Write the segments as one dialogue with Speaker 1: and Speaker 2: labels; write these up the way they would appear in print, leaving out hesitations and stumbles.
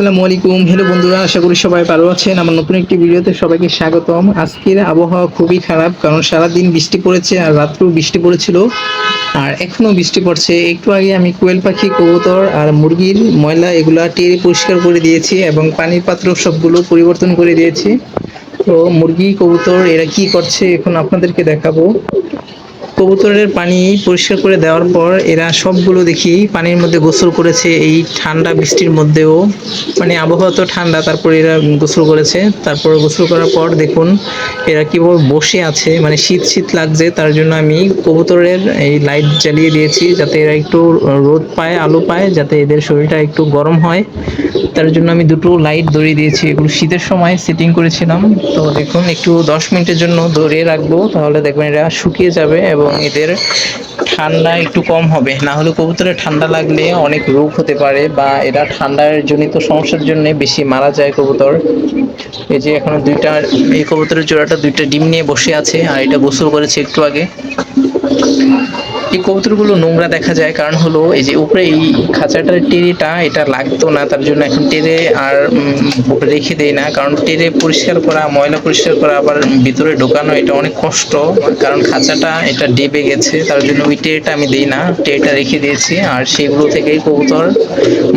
Speaker 1: আসসালামু আলাইকুম। হ্যালো বন্ধুরা, আশা করি সবাই ভালো আছেন। আমার নতুন একটি ভিডিওতে সবাইকে স্বাগতম। আজকের আবহাওয়া খুবই খারাপ, কারণ সারাদিন বৃষ্টি পড়েছে আর রাত্রেও বৃষ্টি পড়েছিল, আর এখনো বৃষ্টি পড়ছে। একটু আগে আমি কোয়েল পাখি, কবুতর আর মুরগির ময়লা এগুলা টেরে পরিষ্কার করে দিয়েছি এবং পানির পাত্র সবগুলো পরিবর্তন করে দিয়েছি। তো মুরগি, কবুতর এরা কি করছে এখন আপনাদেরকে দেখাবো। কবুতরের পানি পরিষ্কার করে দেওয়ার পর এরা সবগুলো দেখি পানির মধ্যে গোসল করেছে এই ঠান্ডা বৃষ্টির মধ্যেও। মানে আবহাওয়া তো ঠান্ডা, তারপর এরা গোসল করেছে। তারপর গোসল করার পর দেখুন এরা কিভাবে বসে আছে, মানে শীত শীত লাগছে। তার জন্য আমি কবুতরের এই লাইট জ্বালিয়ে দিয়েছি, যাতে এরা একটু রোদ পায়, আলো পায়, যাতে এদের শরীরটা একটু গরম হয়। তার জন্য আমি দুটো লাইট ধরিয়ে দিয়েছি। এগুলো শীতের সময় সেটিং করেছিলাম। তো দেখুন একটু 10 মিনিটের জন্য ধরিয়ে রাখবো, তাহলে দেখবেন এরা শুকিয়ে যাবে এবং এদের ঠান্ডা একটু কম হবে। না হলে কবুতরের ঠান্ডা লাগলে অনেক রোগ হতে পারে, বা এরা ঠান্ডার জনিত সমস্যার জন্য বেশি মারা যায় কবুতর। এই যে এখনো দুইটা, এই কবুতরের জোড়াটা দুইটা ডিম নিয়ে বসে আছে, আর এটা গোসল করেছে একটু আগে। এই কবুতরগুলো নোংরা দেখা যায়, কারণ হলো এই যে উপরে এই খাঁচাটার টেরেটা এটা লাগতো না, তার জন্য এখন টেরে আর রেখে দেই না। কারণ টেরে পরিষ্কার করা, ময়লা পরিষ্কার করা, আবার ভিতরে ঢোকানো এটা অনেক কষ্ট। কারণ খাঁচাটা এটা ডেবে গেছে, তার জন্য ওই টেরেটা আমি দিই না, টেরেটা রেখে দিয়েছি। আর সেগুলো থেকেই কবুতর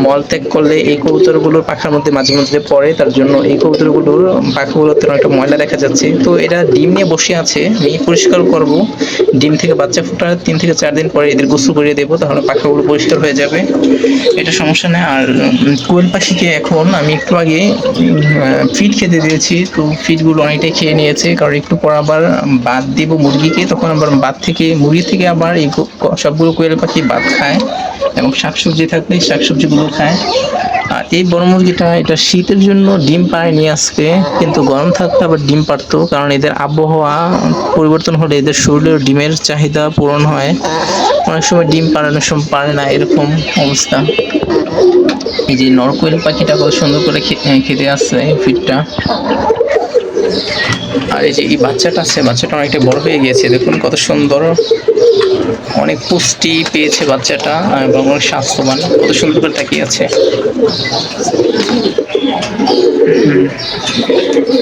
Speaker 1: মল ত্যাগ করলে এই কবুতরগুলোর পাখার মধ্যে মাঝে মধ্যে পড়ে, তার জন্য এই কবুতরগুলোর পাখাগুলোতে অনেকটা ময়লা দেখা যাচ্ছে। তো এরা ডিম নিয়ে বসে আছে, আমি পরিষ্কার করব। ডিম থেকে বাচ্চা ফোটার 3 থেকে 4 দিন পরে এদের গোসল করিয়ে দেবো, তাহলে পাখাগুলো পরিষ্কার হয়ে যাবে, এটা সমস্যা নেই। আর কোয়েল পাখিকে এখন আমি একটু আগে ফিড খেতে দিয়েছি, তো ফিডগুলো অনেকটাই খেয়ে নিয়েছে। কারণ একটু পর আবার ভাত দিব মুরগিকে, তখন আবার ভাত থেকে, মুরগি থেকে আবার এই সবগুলো কোয়েল পাখি ভাত খায়, এবং শাকসবজি থাকলে শাকসবজিগুলো খায়। আর এই বড় মুরগিটা এটা শীতের জন্য ডিম পাড়েনি আজকে, কিন্তু গরম থাকলে আবার ডিম পারতো, কারণ এদের আবহাওয়া পরিবর্তন হলে এদের শরীরের ডিমের চাহিদা পূরণ হয়। অনেক সময় ডিম পাড়ানোর সময় পারে না, এরকম অবস্থা। এই যে নরকোয়েল পাখিটা কত সুন্দর করে খেতে আসছে ফিডটা। আর এই যে এই বাচ্চাটা আছে, বাচ্চাটা অনেকটা বড় হয়ে গিয়েছে, দেখুন কত সুন্দর, অনেক পুষ্টি পেয়েছে বাচ্চাটা এবং অনেক স্বাস্থ্যবান, কত সুন্দর করে তাকিয়ে আছে।